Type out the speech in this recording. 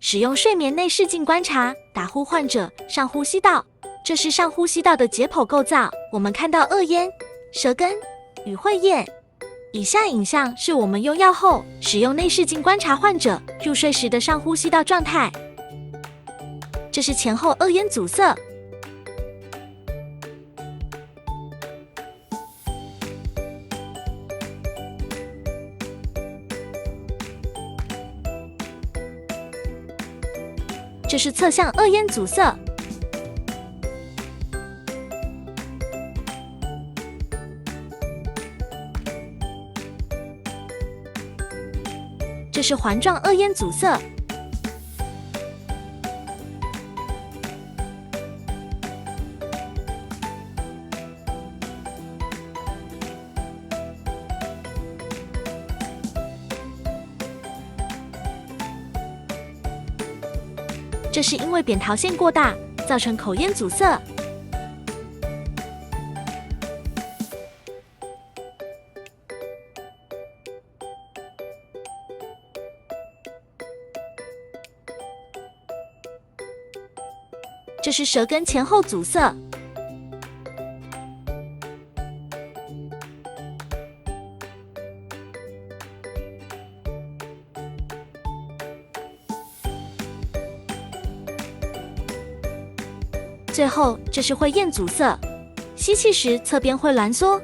使用睡眠内视镜观察，打呼患者上呼吸道。这是上呼吸道的解剖构造。我们看到恶咽、舌根与会液。以下影像是我们用药后使用内视镜观察患者入睡时的上呼吸道状态。这是前后恶咽阻塞。这是侧向恶咽阻塞。这是环状恶咽阻塞。这是因为扁桃腺过大，造成口咽阻塞。这是舌根前后阻塞。最后，这是会咽阻塞，吸气时侧边会挛缩。